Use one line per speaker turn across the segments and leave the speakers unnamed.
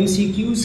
MCQs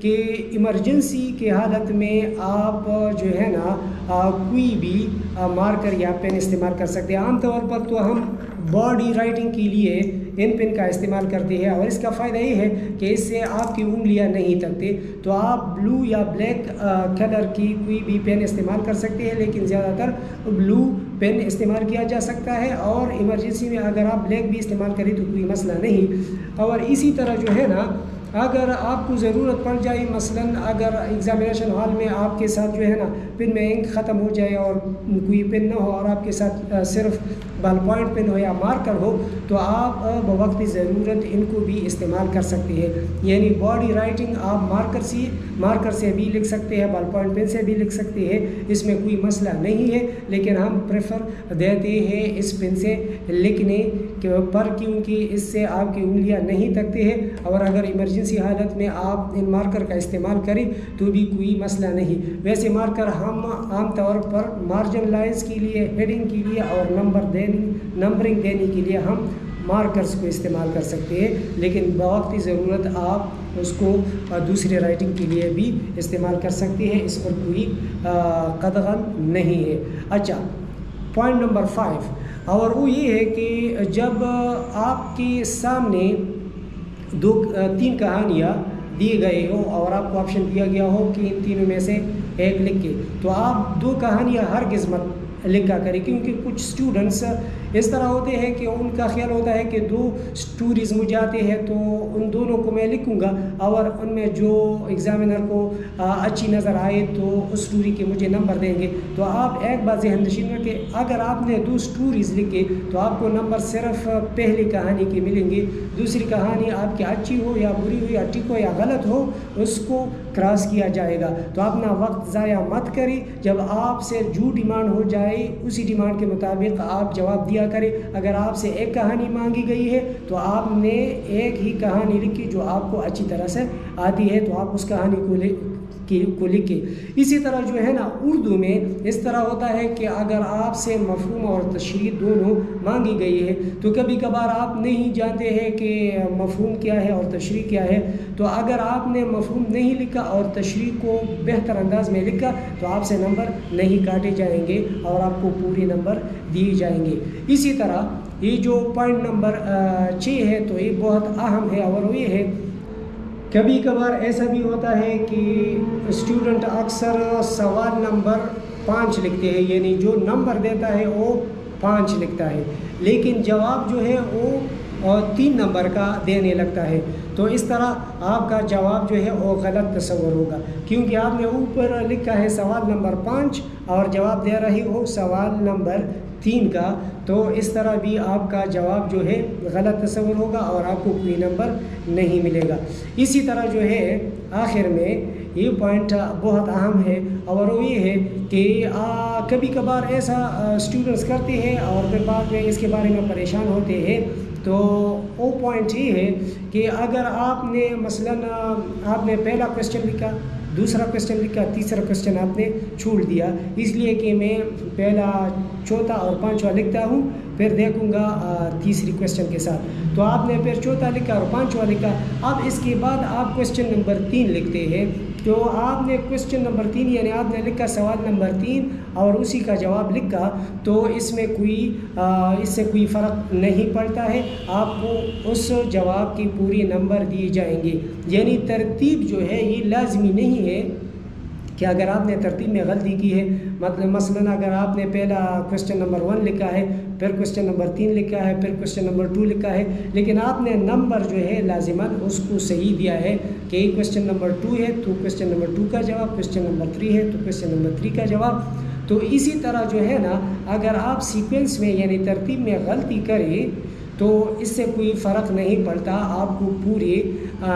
کہ emergency کے حالت میں آپ جو ہے نا کوئی بھی مارکر یا پین استعمال کر سکتے ہیں. عام طور پر تو ہم باڈی رائٹنگ کے لیے ان پین کا استعمال کرتے ہیں اور اس کا فائدہ یہ ہے کہ اس سے آپ کی انگلیاں نہیں تھکتے. تو آپ بلو یا بلیک کلر کی کوئی بھی پین استعمال کر سکتے ہیں, لیکن زیادہ تر بلو پین استعمال کیا جا سکتا ہے, اور ایمرجنسی میں اگر آپ بلیک بھی استعمال کریں تو کوئی مسئلہ نہیں. اور اسی طرح جو ہے نا اگر آپ کو ضرورت پڑ جائے, مثلا اگر ایگزامینیشن ہال میں آپ کے ساتھ جو ہے نا پن میں انک ختم ہو جائے اور کوئی پن نہ ہو اور آپ کے ساتھ صرف بال پوائنٹ پن ہو یا مارکر ہو, تو آپ بوقت ضرورت ان کو بھی استعمال کر سکتے ہیں. یعنی باڈی رائٹنگ آپ مارکر سے بھی لکھ سکتے ہیں, بال پوائنٹ پن سے بھی لکھ سکتے ہیں, اس میں کوئی مسئلہ نہیں ہے. لیکن ہم پریفر دیتے ہیں اس پن سے لکھنے پر, کیونکہ اس سے آپ کی انگلیاں نہیں تھکتے ہیں. اور اگر ایمرجنسی حالت میں آپ ان مارکر کا استعمال کریں تو بھی کوئی مسئلہ نہیں. ویسے مارکر ہم عام طور پر مارجن لائنز کے لیے, ہیڈنگ کے لیے اور نمبرنگ دینے کے لیے ہم مارکرز کو استعمال کر سکتے ہیں, لیکن بوقت ضرورت آپ اس کو دوسرے رائٹنگ کے لیے بھی استعمال کر سکتے ہیں. اس پر کوئی قدغن نہیں ہے. اچھا, پوائنٹ نمبر 5, اور وہ یہ ہے کہ جب آپ کے سامنے 3 کہانیاں دی گئے ہو اور آپ کو آپشن دیا گیا ہو کہ ان تینوں میں سے ایک لکھ کے, تو آپ 2 کہانیاں ہرگز مت لکھا کریں, کیونکہ کچھ اسٹوڈنٹس اس طرح ہوتے ہیں کہ ان کا خیال ہوتا ہے کہ 2 سٹوریز مجھے آتے ہیں تو ان دونوں کو میں لکھوں گا, اور ان میں جو ایگزامینر کو اچھی نظر آئے تو اس سٹوری کے مجھے نمبر دیں گے. تو آپ ایک بات ذہن نشین میں کہ اگر آپ نے 2 سٹوریز لکھے تو آپ کو نمبر صرف پہلی کہانی کے ملیں گے. دوسری کہانی آپ کی اچھی ہو یا بری ہو یا ٹھیک ہو یا غلط ہو, اس کو کراس کیا جائے گا. تو اپنا وقت ضائع مت کریں. جب آپ سے جو ڈیمانڈ ہو جائے اسی ڈیمانڈ کے مطابق آپ جواب دیا کریں. اگر آپ سے ایک کہانی مانگی گئی ہے تو آپ نے ایک ہی کہانی لکھی جو آپ کو اچھی طرح سے آتی ہے, تو آپ اس کہانی کو لکھیں. اسی طرح جو ہے نا اردو میں اس طرح ہوتا ہے کہ اگر آپ سے مفہوم اور تشریح دونوں مانگی گئی ہے تو کبھی کبھار آپ نہیں جانتے ہیں کہ مفہوم کیا ہے اور تشریح کیا ہے. تو اگر آپ نے مفہوم نہیں لکھا اور تشریح کو بہتر انداز میں لکھا تو آپ سے نمبر نہیں کاٹے جائیں گے اور آپ کو پورے نمبر دیے جائیں گے. اسی طرح یہ جو پوائنٹ نمبر 6 ہے تو یہ بہت اہم ہے, اور وہ یہ ہے کبھی کبھار ایسا بھی ہوتا ہے کہ اسٹوڈنٹ اکثر سوال نمبر 5 لکھتے ہیں, یعنی جو نمبر دیتا ہے وہ 5 لکھتا ہے, لیکن جواب جو ہے وہ 3 نمبر کا دینے لگتا ہے. تو اس طرح آپ کا جواب جو ہے وہ غلط تصور ہوگا, کیونکہ آپ نے اوپر لکھا ہے سوال نمبر 5 اور جواب دے رہی ہو سوال نمبر 3 کا. تو اس طرح بھی آپ کا جواب جو ہے غلط تصور ہوگا اور آپ کو کوئی نمبر نہیں ملے گا. اسی طرح جو ہے آخر میں یہ پوائنٹ بہت اہم ہے, اور وہ یہ ہے کہ کبھی کبھار ایسا اسٹوڈنٹس کرتے ہیں اور پھر بعد میں اس کے بارے میں پریشان ہوتے ہیں. تو وہ پوائنٹ یہ ہے کہ اگر آپ نے مثلا آپ نے پہلا کویسچن لکھا, دوسرا کویسچن لکھا, تیسرا کویسچن آپ نے چھوڑ دیا, اس لیے کہ میں پہلا, چوتھا اور 5واں لکھتا ہوں, پھر دیکھوں گا تیسری کویسچن کے ساتھ. تو آپ نے پھر چوتھا لکھا اور 5واں لکھا. اب اس کے بعد آپ کویسچن نمبر 3 لکھتے ہیں, تو آپ نے کویسچن نمبر 3 یعنی آپ نے لکھا سوال نمبر 3 اور اسی کا جواب لکھا, تو اس سے کوئی فرق نہیں پڑتا ہے, آپ کو اس جواب کی پوری نمبر دیے جائیں گے. یعنی ترتیب جو ہے یہ لازمی نہیں ہے کہ اگر آپ نے ترتیب میں غلطی کی ہے, مثلا اگر آپ نے پہلا کویسچن نمبر 1 لکھا ہے, پھر کویسچن نمبر 3 لکھا ہے, پھر کویسچن نمبر 2 لکھا ہے, لیکن آپ نے نمبر جو ہے لازماً اس کو صحیح دیا ہے کہ یہ کویسچن نمبر 2 ہے تو کویسچن نمبر 2 کا جواب, کویسچن نمبر 3 ہے تو کویسچن نمبر 3 کا جواب. تو اسی طرح جو ہے نا اگر آپ سیکوینس میں یعنی ترتیب میں غلطی کریں تو اس سے کوئی فرق نہیں پڑتا, آپ کو پورے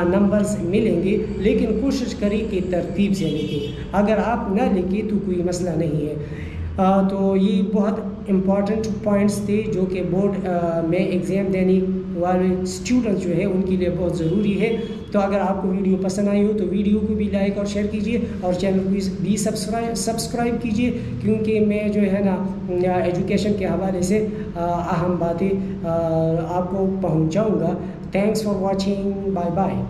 نمبرز ملیں گے, لیکن کوشش کریں کہ ترتیب سے لکھیں. اگر آپ نہ لکھیں تو کوئی مسئلہ نہیں ہے. تو یہ بہت امپورٹنٹ پوائنٹس تھے جو کہ بورڈ میں ایگزام دینے والے اسٹوڈنٹس جو ہے ان کے لیے بہت ضروری ہے. تو اگر آپ کو ویڈیو پسند آئی ہو تو ویڈیو کو بھی لائک اور شیئر کیجیے, اور چینل کو بھی سبسکرائب کیجیے, کیونکہ میں جو ہے نا ایجوکیشن کے حوالے سے اہم باتیں آپ کو پہنچاؤں گا. Thanks for watching, bye bye.